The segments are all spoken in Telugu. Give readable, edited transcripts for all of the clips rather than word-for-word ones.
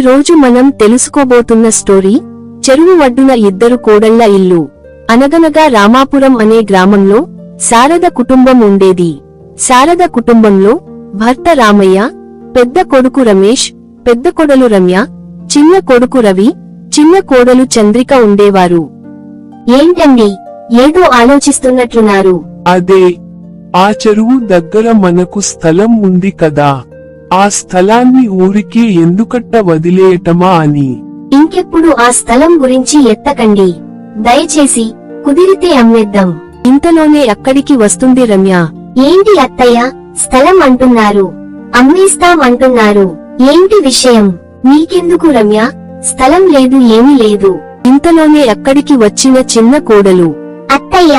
రోజు మనం తెలుసుకోబోతున్న స్టోరీ చెరువు ఒడ్డున ఇద్దరు కోడళ్ల ఇల్లు. అనగనగా రామాపురం అనే గ్రామంలో శారద కుటుంబం ఉండేది. శారద కుటుంబంలో భర్త రామయ్య, పెద్ద కొడుకు రమేష్, పెద్ద కొడలు రమ్య, చిన్న కొడుకు రవి, చిన్న కోడలు చంద్రిక ఉండేవారు. ఏంటండి, ఏదో ఆలోచిస్తున్నట్లున్నారు? అదే, ఆ చెరువు దగ్గర మనకు స్థలం ఉంది కదా, ఆ స్థలాన్ని ఊరికే ఎందుకట్ట వదిలేయటమా అని. ఇంకెప్పుడు ఆ స్థలం గురించి ఎత్తకండి, దయచేసి కుదిరితే అమ్మేద్దాం. ఇంతలోనే అక్కడికి వస్తుంది రమ్య. ఏంటి అత్తయ్య, స్థలం అంటున్నారు, అమ్మేస్తాం అంటున్నారు, ఏంటి విషయం? నీకెందుకు రమ్య, స్థలం లేదు ఏమీ లేదు. ఇంతలోనే అక్కడికి వచ్చిన చిన్న కోడలు. అత్తయ్య,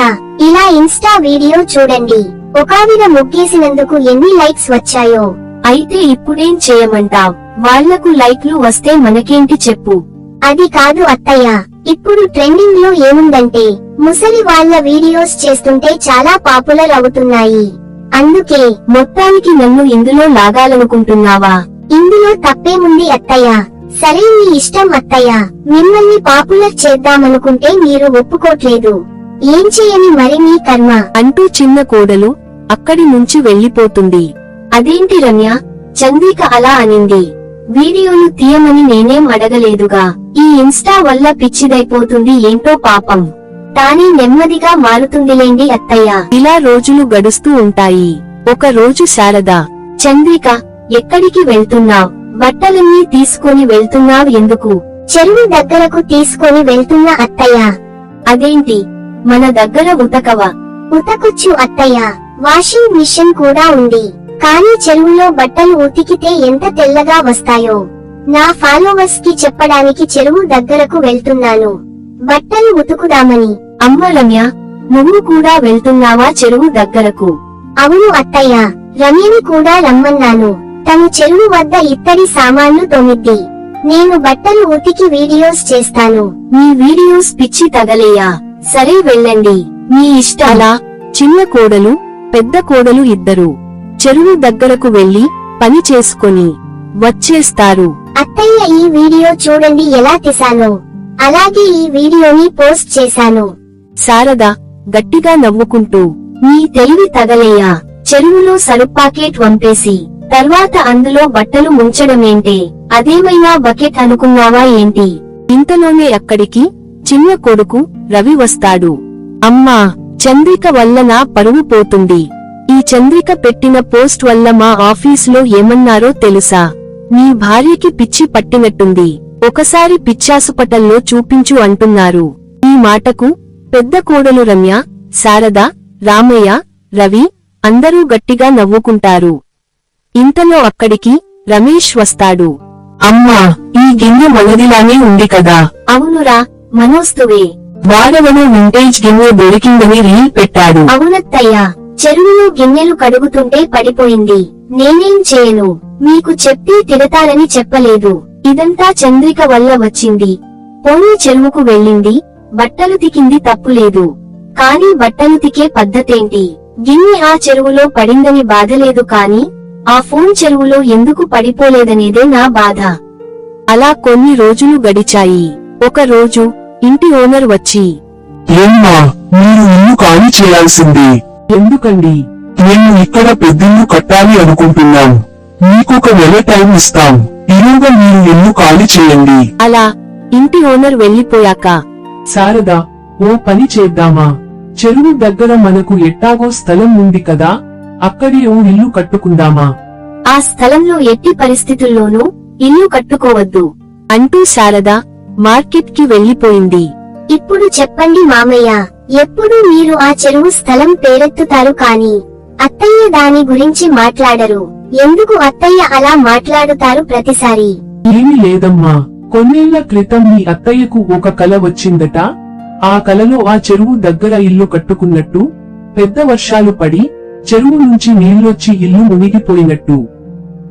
ఇలా ఇన్స్టా వీడియో చూడండి, ఒకావిడ ముగ్గేసినందుకు ఎన్ని లైక్స్ వచ్చాయో. అయితే ఇప్పుడేం చేయమంటావ్? వాళ్లకు లైక్లు వస్తే మనకేంటి చెప్పు. అది కాదు అత్తయ్య, ఇప్పుడు ట్రెండింగ్ లో ఏముందంటే ముసలి వాళ్ళ వీడియోస్ చేస్తుంటే చాలా పాపులర్ అవుతున్నాయి. అందుకే. మొత్తానికి నన్ను ఇందులో లాగాలనుకుంటున్నావా? ఇందులో తప్పేముంది అత్తయ్య? సరే, మీ ఇష్టం అత్తయ్య. మిమ్మల్ని పాపులర్ చేద్దామనుకుంటే మీరు ఒప్పుకోట్లేదు. ఏం చేయని మరి మీ కర్మ అంటూ చిన్న కోడలు అక్కడి నుంచి వెళ్లిపోతుంది. అదేంటి రమ్య, చంద్రిక అలా అనింది? వీడియోలు తీయమని నేనేం అడగలేదుగా. ఈ ఇన్స్టా వల్ల పిచ్చిదైపోతుంది ఏంటో పాపం. తానే నెమ్మదిగా మారుతుందిలేండి అత్తయ్య. ఇలా రోజులు గడుస్తూ ఉంటాయి. ఒక రోజు శారద, చంద్రిక, ఎక్కడికి వెళ్తున్నావ్? బట్టలన్నీ తీసుకొని వెళ్తున్నావ్ ఎందుకు? చెరువు దగ్గరకు తీసుకొని వెళ్తున్నా అత్తయ్య. అదేంటి, మన దగ్గర ఉతకవా? ఉతకొచ్చు అత్తయ్య, వాషింగ్ మిషన్ కూడా ఉంది. కానీ చెరువులో బట్టలు ఉతికితే ఎంత తెల్లగా వస్తాయో నా ఫాలోవర్స్ కి చెప్పడానికి చెరువు దగ్గరకు వెళ్తున్నాను, బట్టలు ఉతుకుదామని. అమ్మ రమ్య, నువ్వు కూడా వెళ్తున్నావా చెరువు దగ్గరకు? అవును అత్తయ్య, రమ్యని కూడా రమ్మన్నాను. తను చెరువు వద్ద ఇత్తడి సామాన్లు తోమిద్ది, నేను బట్టలు ఉతికి వీడియోస్ చేస్తాను. మీ వీడియోస్ పిచ్చి తగలేయా? సరే వెళ్ళండి, మీ ఇష్టాలా. చిన్న కోడలు, పెద్ద కోడలు ఇద్దరు చెరువు దగ్గరకు వెళ్లి పని చేసుకొని వచ్చేస్తారు. అత్తయ్య, ఈ వీడియో చూడండి ఎలా తీశానో. అలాగే ఈ వీడియోని పోస్ట్ చేశాను. శారద గట్టిగా నవ్వుకుంటూ, నీ తెలివి తగలేయా? చెరువులో సరుపు ప్యాకెట్ వంపేసి తర్వాత అందులో బట్టలు ముంచడమేంటే? అదేమైనా బకెట్ అనుకున్నావా ఏంటి? ఇంతలోనే అక్కడికి చిన్న కొడుకు రవి వస్తాడు. అమ్మా, చంద్రిక వల్ల నా పరువు పోతుంది. ఈ చంద్రిక పెట్టిన పోస్ట్ వల్ల మా ఆఫీసులో ఏమన్నారో తెలుసా? నీ భార్యకి పిచ్చి పట్టినట్టుంది, ఒకసారి పిచ్చాసుపటల్లో చూపించు అంటున్నారు. ఈ మాటకు పెద్ద కోడలు రమ్య, శారద, రామయ్య, రవి అందరూ గట్టిగా నవ్వుకుంటారు. ఇంతలో అక్కడికి రమేష్ వస్తాడు. అమ్మా, ఈ గిన్నె మనదిలానే ఉంది కదా? అవునురా, మనోస్తువే. వాడవను వింటేజ్ గిన్నె దొరికిందని రీల్ పెట్టాడు. అవునత్తయ్యా, చెరువులో గిన్నెలు కడుగుతుంటే పడిపోయింది. నేనేం చేయను, మీకు చెప్పి తిడతారని చెప్పలేదు. ఇదంతా చంద్రిక వల్ల వచ్చింది. పోనీ చెరువుకు వెళ్ళింది, బట్టలు తికింది తప్పులేదు. కాని బట్టలు తికే పద్ధతేంటి? గిన్నె ఆ చెరువులో పడిందని బాధలేదు కాని ఆ ఫోన్ చెరువులో ఎందుకు పడిపోలేదనేదే నా బాధ. అలా కొన్ని రోజులు గడిచాయి. ఒక రోజు ఇంటి ఓనర్ వచ్చి, ఏమ్మా, మీరు ఇల్లు ఖాళీ చేయాల్సింది. ఎందుకండి? మేము ఇక్కడ పెద్దిల్లు కట్టాలి అనుకుంటున్నాం. మీకొక నెల టైం ఇస్తాం, ఈలోగా మీరు ఇల్లు ఖాళీ చేయండి. అలా ఇంటి ఓనర్ వెళ్లిపోయాక శారద, ఓ పని చేద్దామా? చెరువు దగ్గర మనకు ఎట్టాగో స్థలం ఉంది కదా, అక్కడి ఓ ఇల్లు కట్టుకుందామా? ఆ స్థలంలో ఎట్టి పరిస్థితుల్లోనూ ఇల్లు కట్టుకోవద్దు అంటూ శారద మార్కెట్ కి వెళ్లిపోయింది. ఇప్పుడు చెప్పండి మామయ్య, ఎప్పుడు మీరు ఆ చెరువు స్థలం పేరెత్తుతారు కాని అత్తయ్య దాని గురించి మాట్లాడరు. ఎందుకు అత్తయ్య అలా మాట్లాడుతారు ప్రతిసారి? ఏమీ లేదమ్మా, కొన్నేళ్ల క్రితం మీ అత్తయ్యకు ఒక కల వచ్చిందట. ఆ కలలో ఆ చెరువు దగ్గర ఇల్లు కట్టుకున్నట్టు, పెద్ద వర్షాలు పడి చెరువు నుంచి నీళ్లొచ్చి ఇల్లు మునిగిపోయినట్టు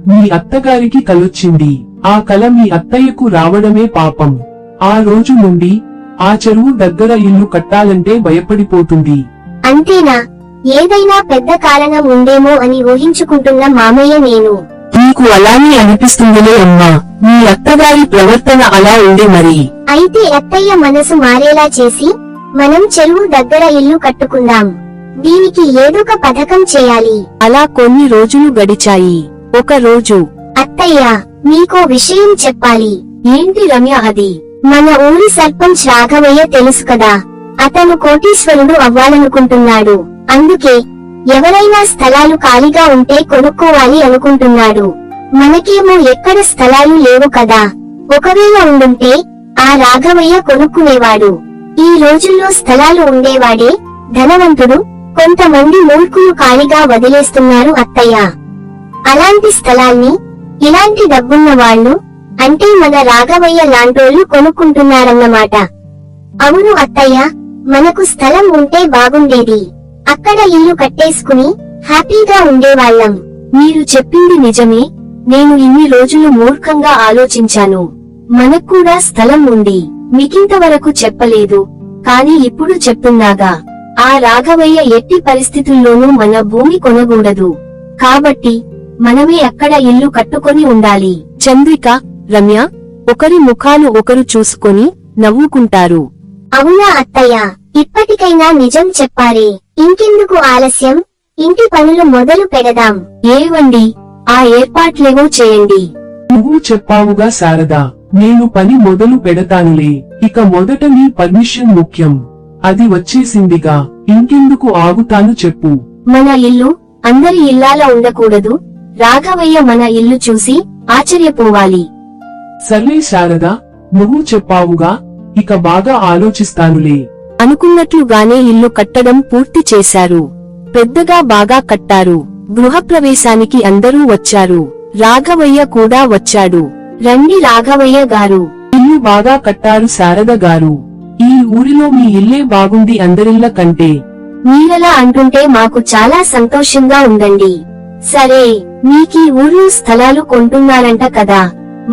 మీ అత్తగారికి కలొచ్చింది. ఆ కల మీ అత్తయ్యకు రావడమే పాపం. ఆ రోజు నుండి ఆ చెరువు దగ్గర ఇల్లు కట్టాలంటే భయపడిపోతుంది. అంతేనా? ఏదైనా పెద్ద కారణం ఉందేమో అని ఊహించుకుంటున్న మామయ్య నేను. నీకు అలానే అనిపిస్తుందిలే అమ్మా, మీ అత్తగారి ప్రవర్తన అలా ఉంది మరి. అయితే అత్తయ్య మనసు మారేలా చేసి మనం చెరువు దగ్గర ఇల్లు కట్టుకుందాం. దీనికి ఏదొక పథకం చేయాలి. అలా కొన్ని రోజులు గడిచాయి. ఒక రోజు, అత్తయ్య, మీకో విషయం చెప్పాలి. ఏంటి రమ్య అది? మన ఊరి సర్పంచ్ రాఘవయ్య తెలుసు కదా, అతను కోటీశ్వరుడు అవ్వాలనుకుంటున్నాడు. అందుకే ఎవరైనా స్థలాలు ఖాళీగా ఉంటే కొనుక్కోవాలి అనుకుంటున్నాడు. మనకేమో ఎక్కడ స్థలాలు లేవు కదా. ఒకవేళ ఉండుంటే ఆ రాఘవయ్య కొనుక్కునేవాడు. ఈ రోజుల్లో స్థలాలు ఉండేవాడే ధనవంతుడు. కొంతమంది మూర్ఖులు ఖాళీగా వదిలేస్తున్నారు అత్తయ్య. అలాంటి స్థలాల్ని ఇలాంటి డబ్బున్న వాళ్ళు, అంటే మన రాఘవయ్య లాంటోళ్లు కొనుక్కుంటున్నారన్నమాట. అవును అత్తయ్య, మనకు స్థలం ఉంటే బాగుండేది. అక్కడ ఇల్లు కట్టేసుకుని హ్యాపీగా ఉండేవాళ్ళం. మీరు చెప్పింది నిజమే. నేను ఇన్ని రోజులు మూర్ఖంగా ఆలోచించాను. మనక్కూడా స్థలం ఉంది, మీకింతవరకు చెప్పలేదు. కాని ఇప్పుడు చెప్తున్నాగా, ఆ రాఘవయ్య ఎట్టి పరిస్థితుల్లోనూ మన భూమి కొనకూడదు. కాబట్టి మనమే అక్కడ ఇల్లు కట్టుకొని ఉండాలి. చంద్రిక, రమ్య ఒకరి ముఖాలు ఒకరు చూసుకొని నవ్వుకుంటారు. అవునా అత్తయ్య, ఇప్పటికైనా నిజం చెప్పారే. ఇంకెందుకు ఆలస్యం, ఇంటి పనులు మొదలు పెడదాం. ఏవండి, ఆ ఏర్పాట్లేవో చేయండి. నువ్వు చెప్పావుగా శారదా, నేను పని మొదలు పెడతానులే. ఇక మొదట నీ పర్మిషన్ ముఖ్యం. అది వచ్చేసిందిగా, ఇంకెందుకు ఆగుతాను చెప్పు. మన ఇల్లు అందరి ఇల్లాల ఉండకూడదు. రాఘవయ్య మన ఇల్లు చూసి ఆశ్చర్యపోవాలి. సర్లే శారదా, నువ్వు చెప్పావుగా, ఇక బాగా ఆలోచిస్తానులే. అనుకున్నట్లుగానే ఇల్లు కట్టడం పూర్తి చేశారు. పెద్దగా బాగా కట్టారు. గృహప్రవేశానికి అందరూ వచ్చారు. రాఘవయ్య కూడా వచ్చాడు. రండి రాఘవయ్య గారు. ఇల్లు బాగా కట్టారు శారద గారు. ఈ ఊరిలో మీ ఇల్లే బాగుంది అందరిళ్ల కంటే. మీరలా అంటుంటే మాకు చాలా సంతోషంగా ఉందండి. సరే, మీకీ ఊర్లో స్థలాలు కొంటున్నారంట కదా,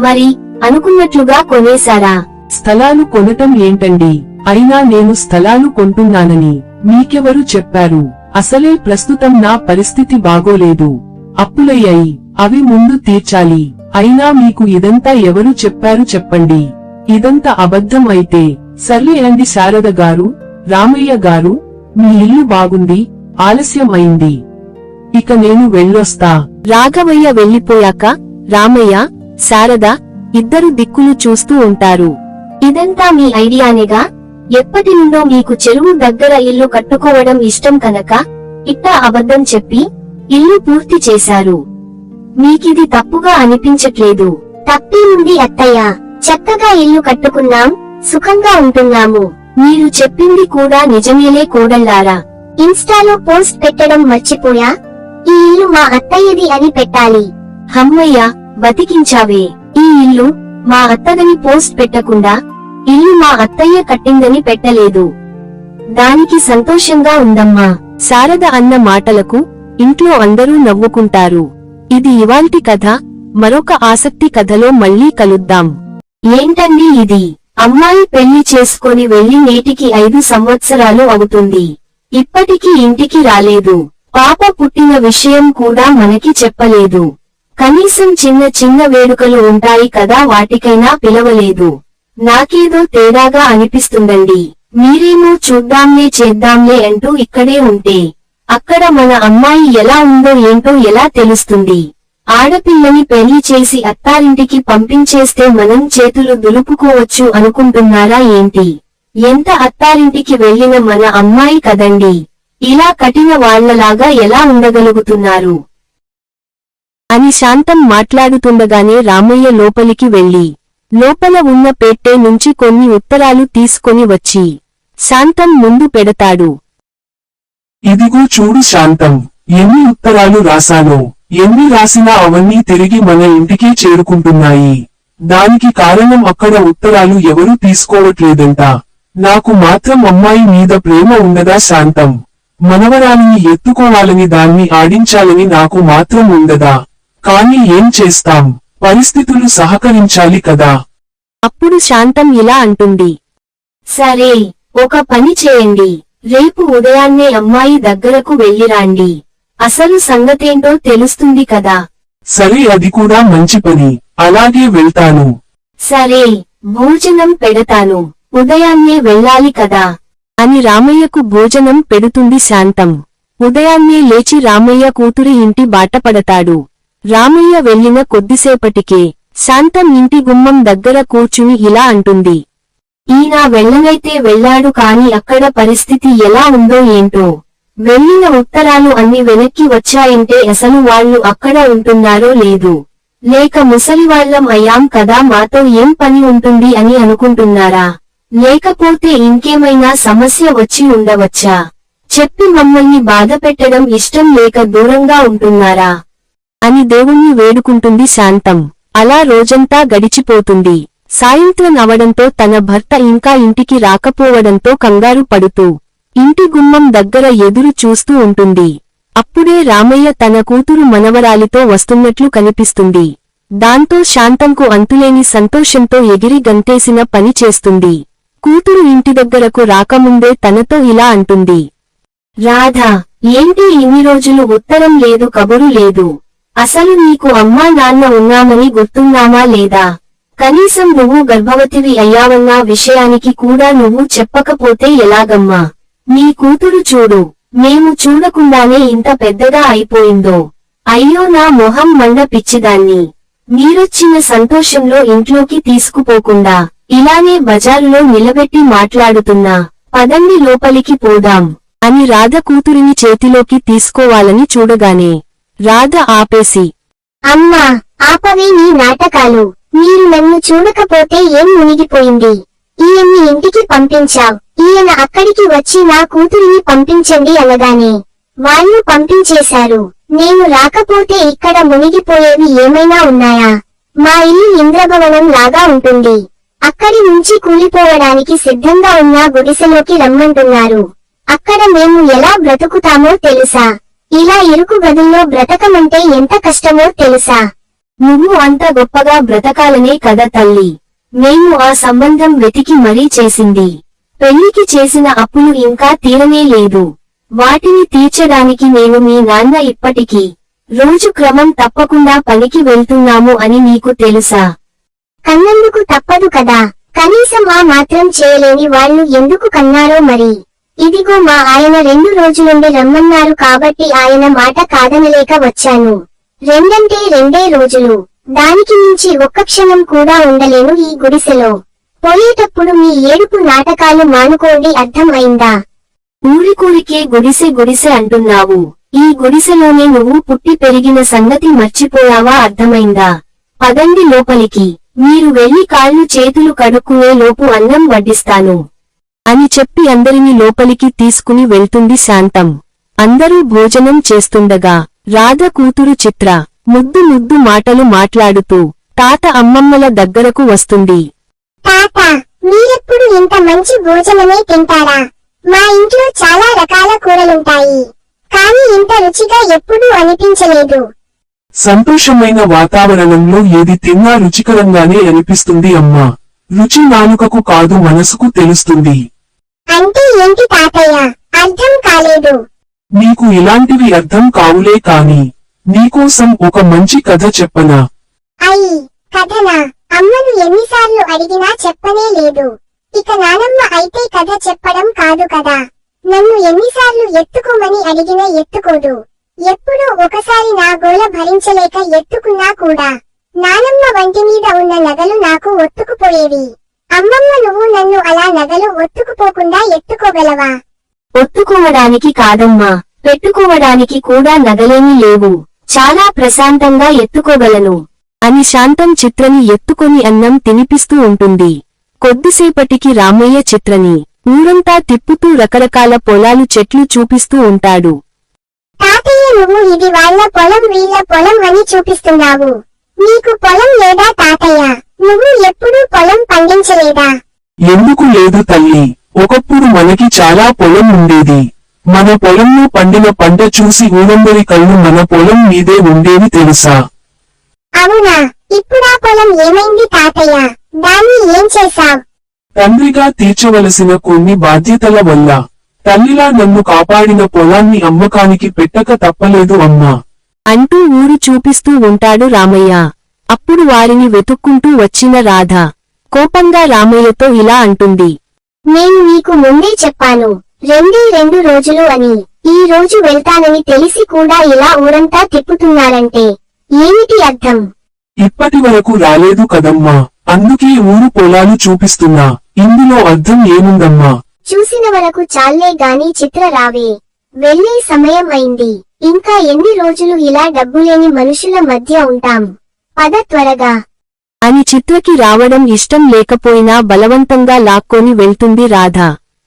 మరి అనుకున్నట్లుగా కొనేశారా? స్థలాలు కొనటం ఏంటండి, అయినా నేను స్థలాలు కొంటున్నానని మీకెవరు చెప్పారు? అసలే ప్రస్తుతం నా పరిస్థితి బాగోలేదు. అప్పులయ్యాయి, అవి ముందు తీర్చాలి. అయినా మీకు ఇదంతా ఎవరు చెప్పారు చెప్పండి. ఇదంతా అబద్ధం అయితే సర్లే అండి శారద గారు, రామయ్య గారు, మీ ఇల్లు బాగుంది, ఆలస్యం అయింది. ఇక నేను వెళ్ళొస్తా. రాఘవయ్య వెళ్లిపోయాక రామయ్య, శారద ఇద్దరు దిక్కులు చూస్తూ ఉంటారు. ఇదంతా మీ ఐడియానేగా? ఎప్పటి నుండో మీకు చెరువు దగ్గర ఇల్లు కట్టుకోవడం ఇష్టం కనుక ఇట్టా అబద్ధం చెప్పి ఇల్లు పూర్తి చేశారు. మీకిది తప్పుగా అనిపించట్లేదు? తప్పేముంది అత్తయ్య, చక్కగా ఇల్లు కట్టుకున్నాం, సుఖంగా ఉంటున్నాము. మీరు చెప్పింది కూడా నిజమేలే కోడల్లారా. ఇన్స్టాలో పోస్ట్ పెట్టడం మర్చిపోయా. ఈ ఇల్లు మా అత్తయ్యది అని పెట్టాలి. హమ్మయ్య, బతికించావే. ఈ ఇల్లు మా అత్తదని పోస్ట్ పెట్టకుండా ఇల్లు మా అత్తయ్య కట్టిందని పెట్టలేదు. దానికి సంతోషంగా ఉందమ్మా. శారద అన్న మాటలకు ఇంట్లో అందరూ నవ్వుకుంటారు. ఇది ఇవాల్టి కథ. మరొక ఆసక్తి కథలో మళ్ళీ కలుద్దాం. ఏంటండి ఇది? అమ్మాయి పెళ్లి చేసుకొని వెళ్లి నేటికి 5 సంవత్సరాలు అవుతుంది. ఇప్పటికీ ఇంటికి రాలేదు. పాప పుట్టిన విషయం కూడా మనకి చెప్పలేదు. కనీసం చిన్న చిన్న వేడుకలు ఉంటాయి కదా, వాటికైనా పిలవలేదు. నాకేదో తేడాగా అనిపిస్తుందండి. మీరేమో చూద్దాంలే చేద్దాంలే అంటూ ఇక్కడే ఉంటే అక్కడ మన అమ్మాయి ఎలా ఉందో ఏంటో ఎలా తెలుస్తుంది? ఆడపిల్లని పెళ్లి చేసి అత్తారింటికి పంపించేస్తే మనం చేతులు దులుపుకోవచ్చు అనుకుంటున్నారా ఏంటి? ఎంత అత్తారింటికి వెళ్లిన మన అమ్మాయి కదండి. ఇలా కఠిన వాళ్లలాగా ఎలా ఉండగలుగుతున్నారు అని శాంతం మాట్లాడుతుండగానే రామయ్య లోపలికి వెళ్లి లోపల ఉన్న పెట్టె నుంచి కొన్ని ఉత్తరాలు తీసుకొని వచ్చి శాంతం ముందు పెడతాడు. ఇదిగో చూడు శాంతం, ఎన్ని ఉత్తరాలు రాశానో. ఎన్ని రాసినా అవన్నీ తిరిగి మన ఇంటికి చేరుకుంటున్నాయి. దానికి కారణం అక్కడ ఉత్తరాలు ఎవరూ తీసుకోవట్లేదంట. నాకు మాత్రం అమ్మాయి మీద ప్రేమ ఉండదా శాంతం? మనవరాలిని ఎత్తుకోవాలని దాన్ని ఆడించాలని నాకు మాత్రం ఉండదా? కానీ ఏం చేస్తాం, పరిస్థితులు సహకరించాలి కదా. అప్పుడు శాంతం ఇలా అంటుంది. సరే, ఒక పని చేయండి. రేపు ఉదయాన్నే అమ్మాయి దగ్గరకు వెళ్ళిరాండి. అసలు సంగతేంటో తెలుస్తుంది కదా. సరే, అది కూడా మంచి పని. అలాగే వెళ్తాను. సరే, భోజనం పెడతాను. ఉదయాన్నే వెళ్ళాలి కదా అని రామయ్యకు భోజనం పెడుతుంది శాంతం. ఉదయాన్నే లేచి రామయ్య కూతురి ఇంటి బాటపడతాడు. రామయ్య వెళ్ళిన కొద్దిసేపటికే శాంతం ఇంటి గుమ్మం దగ్గర కూర్చుని ఇలా అంటుంది. ఈయన వెళ్ళనైతే వెళ్ళాడు, కాని అక్కడ పరిస్థితి ఎలా ఉందో ఏంటో. వెళ్ళిన ఉత్తరాలు అన్ని వెనక్కి వచ్చాయంటే అసలు వాళ్ళు అక్కడ ఉంటున్నారో లేదు, లేక ముసలివాళ్లం అయ్యాం కదా, మాతో ఏం పని ఉంటుంది అని అనుకుంటున్నారా, లేకపోతే ఇంకేమైనా సమస్య వచ్చి ఉండవచ్చా, చెప్పి మమ్మల్ని బాధపెట్టడం ఇష్టం లేక దూరంగా ఉంటున్నారా అని దేవుణ్ణి వేడుకుంటుంది శాంతం. అలా రోజంతా గడిచిపోతుంది. సాయంత్రం అవడంతో తన భర్త ఇంకా ఇంటికి రాకపోవడంతో కంగారు పడుతూ ఇంటి గుమ్మం దగ్గర ఎదురు చూస్తూ ఉంటుంది. అప్పుడే రామయ్య తన కూతురు మనవరాలితో వస్తున్నట్లు కనిపిస్తుంది. దాంతో శాంతంకు అంతులేని సంతోషంతో ఎగిరి గంతేసిన పని చేస్తుంది. కూతురు ఇంటి దగ్గరకు రాకముందే తనతో ఇలా అంటుంది. రాధా, ఏంటి ఇన్ని రోజులు ఉత్తరం లేదు, కబురు లేదు. అసలు నీకు అమ్మా నాన్న ఉన్నామని గుర్తున్నామా లేదా? కనీసం నువ్వు గర్భవతివి అయ్యావన్న విషయానికి కూడా నువ్వు చెప్పకపోతే ఎలాగమ్మా? నీ కూతురు చూడు, మేము చూడకుండానే ఇంత పెద్దగా అయిపోయిందో. అయ్యో, నా మొహం మండ పిచ్చిదాన్ని. మీరొచ్చిన సంతోషంలో ఇంట్లోకి తీసుకుపోకుండా ఇలానే బజారులో నిలబెట్టి మాట్లాడుతున్నా. పదండి, లోపలికి పోదాం అని రాధ కూతురిని చేతిలోకి తీసుకోవాలని చూడగానే రాధ ఆపేసి, అమ్మా, ఆపవే నీ నాటకాలు. మీరు నన్ను చూడకపోతే ఏం మునిగిపోయింది? ఈయన్ని ఇంటికి పంపించావ్, ఈయన అక్కడికి వచ్చి నా కూతురిని పంపించండి అనగానే వాళ్ళు పంపించేశారు. నేను రాకపోతే ఇక్కడ మునిగిపోయేవి ఏమైనా ఉన్నాయా? మా ఇల్లు ఇంద్రభవనం లాగా ఉంటుంది. అక్కడి నుంచి కూలిపోవడానికి సిద్ధంగా ఉన్న గుడిసెలోకి రమ్మంటున్నారు. అక్కడ మేము ఎలా బ్రతుకుతామో తెలుసా? ఇలా ఇరుకు గదుల్లో బ్రతకమంటే ఎంత కష్టమో తెలుసా? నువ్వు అంత గొప్పగా బ్రతకాలనే కదా తల్లి మేము ఆ సంబంధం వెతికి మరీ చేసింది. పెళ్లికి చేసిన అప్పులు ఇంకా తీరనే లేదు. వాటిని తీర్చడానికి నేను మీ నాన్న ఇప్పటికీ రోజు క్రమం తప్పకుండా పనికి వెళ్తున్నాము అని నీకు తెలుసా? కన్నందుకు తప్పదు కదా. కనీసం ఆ మాత్రం చేయలేని వాళ్ళు ఎందుకు కన్నారో మరి. ఇదిగో మా ఆయన 2 రోజులుండి రమ్మన్నారు కాబట్టి ఆయన మాట కాదనలేక వచ్చాను. 2 అంటే 2 రోజులు. దానికి మించి ఒక్క క్షణం కూడా ఉండలేను ఈ గుడిసెలో. పోయేటప్పుడు మీ ఏడుపు నాటకాలు మానుకోండి, అర్థం అయిందా? ఊరికూరికే గుడిసె గుడిసె అంటున్నావు. ఈ గుడిసెలోనే నువ్వు పుట్టి పెరిగిన సంగతి మర్చిపోయావా? అర్థమైందా? పదండి లోపలికి. మీరు వెళ్లి కాళ్ళు చేతులు కడుక్కునే లోపు అన్నం వడ్డిస్తాను అని చెప్పి అందరినీ లోపలికి తీసుకుని వెళ్తుంది శాంతం. అందరూ భోజనం చేస్తుండగా రాధ కూతురు చిత్ర ముద్దు ముద్దు మాటలు మాట్లాడుతూ తాత అమ్మమ్మల దగ్గరకు వస్తుంది. తాత, మీరెప్పుడు ఇంత మంచి భోజనమే తింటారా? మా ఇంట్లో చాలా రకాల కూరలుంటాయి, కానీ ఇంత రుచిగా ఎప్పుడూ అనిపించలేదు. సంతోషమైన వాతావరణంలో ఏది తిన్నా రుచికరంగానే అనిపిస్తుంది అమ్మా. రుచి నాలుకకు కాదు, మనసుకు తెలుస్తుంది. అంటే ఏంటి తాతయ్య? అర్థం కాలేదు. నీకు ఇలాంటివి అర్థం కావులే కాని నీకోసం ఒక మంచి కథ చెప్పనా? అయ్యి, కథనా? అమ్మను ఎన్నిసార్లు అడిగినా చెప్పనే లేదు. ఇక నానమ్మ అయితే కథ చెప్పడం కాదు కదా. నన్ను ఎన్నిసార్లు ఎత్తుకోమని అడిగినా ఎత్తుకోదు. ఎప్పుడో ఒకసారి నా గోల భరించలేక ఎత్తుకున్నా కూడా నానమ్మ వంటి మీద ఉన్న నగలు నాకు ఒత్తుకుపోయేవి. అమ్మమ్మ, నువ్వు నన్ను అలా నగలు ఒత్తుకుపోకుండా ఎత్తుకోగలవా? ఒత్తుకోవడానికి కాదమ్మా, పెట్టుకోవడానికి కూడా నగలేమీ లేవు. చాలా ప్రశాంతంగా ఎత్తుకోగలను అని శాంతం చిత్రని ఎత్తుకొని అన్నం తినిపిస్తూ ఉంటుంది. కొద్దిసేపటికి రామయ్య చిత్రని ఊరంతా తిప్పుతూ రకరకాల పొలాలు చెట్లు చూపిస్తూ ఉంటాడు. తాతయ్య, నువ్వు ఇది వాళ్ళ పొలం వీళ్ళ పొలం అని చూపిస్తున్నావు. నీకు పొలం లేదా తాతయ్య? నువ్వు ఎప్పుడూ పొలం పండించలేదా? ఎందుకు లేదు తల్లి, ఒకప్పుడు మనకి చాలా పొలం ఉండేది. మన పొలంలో పండిన పంట చూసి ఊరందరి కళ్ళు మన పొలం మీదే ఉండేవి తెలుసా? అవునా? ఇప్పుడా పొలం ఏమైంది తాతయ్య? దాన్ని ఏం చేశావ్? తండ్రిగా తీర్చవలసిన కొన్ని బాధ్యతల వల్ల తల్లిలా నన్ను కాపాడిన పొలాన్ని అమ్మకానికి పెట్టక తప్పలేదు అమ్మా. అంటూ ఊరు చూపిస్తూ ఉంటాడు రామయ్య. అప్పుడు వారిని వెతుక్కుంటూ వచ్చిన రాధ కోపంగా రామయ్యతో ఇలా అంటుంది. నేను నీకు ముందే చెప్పాను 2 రోజులు అని. ఈ రోజు వెళ్తానని తెలిసి కూడా ఇలా ఊరంతా తిప్పుతున్నారంటే ఏమిటి అర్థం? ఇప్పటి వరకు రాలేదు కదమ్మా, అందుకే ఊరు పొలాలు చూపిస్తున్నా. ఇందులో అర్థం ఏముందమ్మా? చూసిన వరకు చాలే గాని చిత్ర రావే. వెళ్ళే సమయం అయింది. ఇంకా ఎన్ని రోజులు ఇలా డబ్బులేని మనుషుల మధ్య ఉంటాం? పద త్వరగా అని చిత్రకి రావడం ఇష్టం లేకపోయినా బలవంతంగా లాక్కొని వెళ్తుంది రాధ.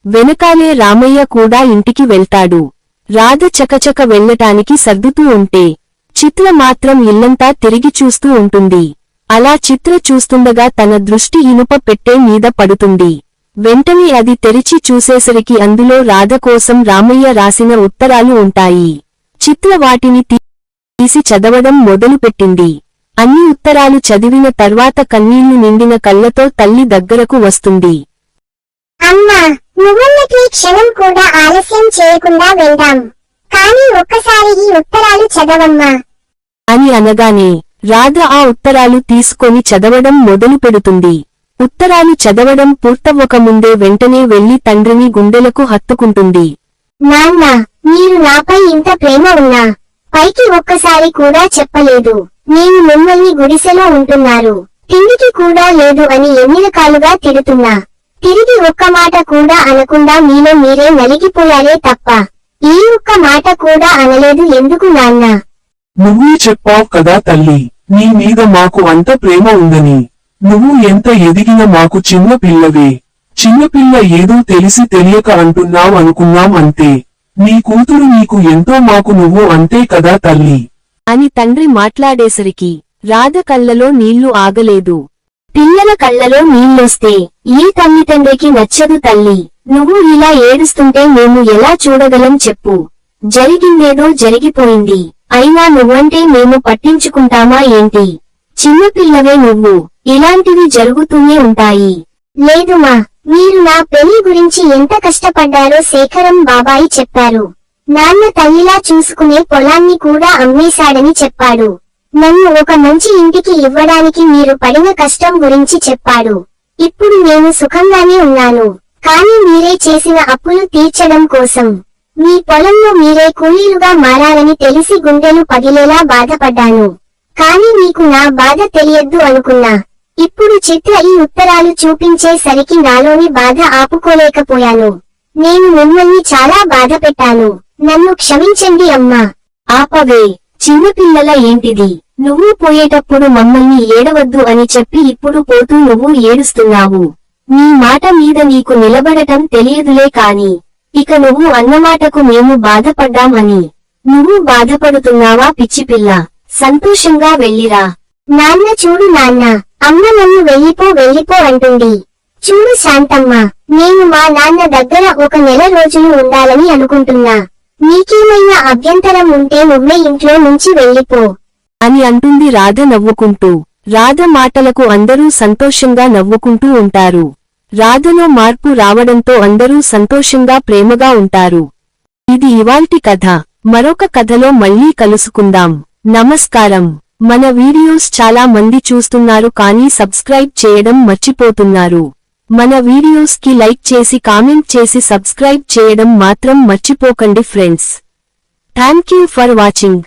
వెనకాలే రామయ్య కూడా ఇంటికి వెళ్తాడు. రాధ చకచక వెళ్ళటానికి సర్దుతూ ఉంటే చిత్ర మాత్రం ఇల్లంతా తిరిగి చూస్తూ ఉంటుంది. అలా చిత్ర చూస్తుండగా తన దృష్టి ఇనుప పెట్టె మీద పడుతుంది. వెంటనే అది తెరిచి చూసేసరికి అందులో రాధ కోసం రామయ్య రాసిన ఉత్తరాలు ఉంటాయి. చిత్ర వాటిని తీసి చదవడం మొదలుపెట్టింది. అన్ని ఉత్తరాలు చదివిన తర్వాత కన్నీళ్లు నిండిన కళ్ళతో తల్లి దగ్గరకు వస్తుంది. అమ్మా, నువ్వన్నట్లే క్షణం కూడా ఆలస్యం చేయకుండా వెళ్దాం. కానీ ఒక్కసారి ఈ ఉత్తరాలు చదవమ్మా అని అనగానే రాధ ఆ ఉత్తరాలు తీసుకొని చదవడం మొదలుపెడుతుంది. ఉత్తరాలు చదవడం పూర్తవ్వకముందే వెంటనే వెళ్లి తండ్రిని గుండెలకు హత్తుకుంటుంది. నాన్న, మీరు నాపై ఇంత ప్రేమ ఉన్నా పైకి ఒక్కసారి కూడా చెప్పలేదు. నేను మిమ్మల్ని గుడిసెలో ఉంటున్నారు, తిండికి కూడా లేదు అని ఎన్ని రకాలుగా తిడుతున్నా తిరిగి ఒక్క మాట కూడా అనకుండా మీలో మీరే నలిగిపోయారే తప్ప ఈ ఒక్క మాట కూడా అనలేదు ఎందుకు నాన్న? నువ్వే చెప్పావ్ కదా తల్లి, నీ మీద మాకు అంత ప్రేమ ఉందని. నువ్వు ఎంత ఎదిగినా మాకు చిన్న పిల్లవే. చిన్నపిల్ల ఏదో తెలిసి తెలియక అంటున్నావ్ అనుకున్నాం అంతే. నీ కూతురు నీకు ఎంతో, మాకు నువ్వు అంతే కదా తల్లి అని తండ్రి మాట్లాడేసరికి రాధ కళ్ళలో నీళ్లు ఆగలేదు. పిల్లల కళ్ళలో నీళ్లొస్తే ఈ తల్లిదండ్రికి నచ్చదు తల్లి. నువ్వు ఇలా ఏడుస్తుంటే మేము ఎలా చూడగలం చెప్పు? జరిగిందేదో జరిగిపోయింది. అయినా నువ్వంటే మేము పట్టించుకుంటామా ఏంటి? చిన్నపిల్లవే నువ్వు, ఇలాంటివి జరుగుతూనే ఉంటాయి. లేదుమా, మీరు నా పెళ్లి గురించి ఎంత కష్టపడ్డారో శేఖరం బాబాయి చెప్పారు. నాన్న తల్లిలా చూసుకునే పొలాన్ని కూడా అమ్మేశాడని చెప్పాడు. నన్ను ఒక మంచి ఇంటికి ఇవ్వడానికి మీరు పడిన కష్టం గురించి చెప్పాడు. ఇప్పుడు నేను సుఖంగానే ఉన్నాను. కానీ మీరే చేసిన అప్పులు తీర్చడం కోసం మీ పొలంలో మీరే కూలీలుగా మారాలని తెలిసి గుండెలు పగిలేలా బాధపడ్డాను. కానీ మీకు నా బాధ తెలియద్దు అనుకున్నా. ఇప్పుడు చిత్ర ఈ ఉత్తరాలు చూపించేసరికి నాలోని బాధ ఆపుకోలేకపోయాను. నేను మిమ్మల్ని చాలా బాధ పెట్టాను. నన్ను క్షమించండి అమ్మా. ఆపవే, చిన్నపిల్లల ఏంటిది? నువ్వు పోయేటప్పుడు మమ్మల్ని ఏడవద్దు అని చెప్పి ఇప్పుడు పోతూ నువ్వు ఏడుస్తున్నావు. నీ మాట మీద నీకు నిలబడటం తెలియదులే కాని ఇక నువ్వు అన్నమాటకు మేము బాధపడ్డాం అని నువ్వు బాధపడుతున్నావా పిచ్చిపిల్ల? సంతోషంగా వెళ్ళిరా. నాన్న చూడు నాన్న, అమ్మ నన్ను వెళ్ళిపో అంటుంది. చూడు శాంతమ్మ, నేను మా నాన్న దగ్గర ఒక నెల రోజులు ఉండాలని అనుకుంటున్నా. నీకేమైనా అభ్యంతరం ఉంటే నువ్వే ఇంట్లో నుంచి వెళ్ళిపో అని అంటుంది రాధ నవ్వుకుంటూ. రాధ మాటలకు అందరూ సంతోషంగా నవ్వుకుంటూ ఉంటారు. రాధలో మార్పు రావడంతో అందరూ సంతోషంగా ప్రేమగా ఉంటారు. ఇది ఇవాల్టి కథ. మరొక కథలో మళ్ళీ కలుసుకుందాం. నమస్కారం. మన వీడియోస్ చాలా మంది చూస్తున్నారు కానీ సబ్స్క్రైబ్ చేయడం మర్చిపోతున్నారు. మన వీడియోస్ కి లైక్ చేసి కామెంట్ చేసి సబ్స్క్రైబ్ చేయడం మాత్రం మర్చిపోకండి ఫ్రెండ్స్. Thank you for watching.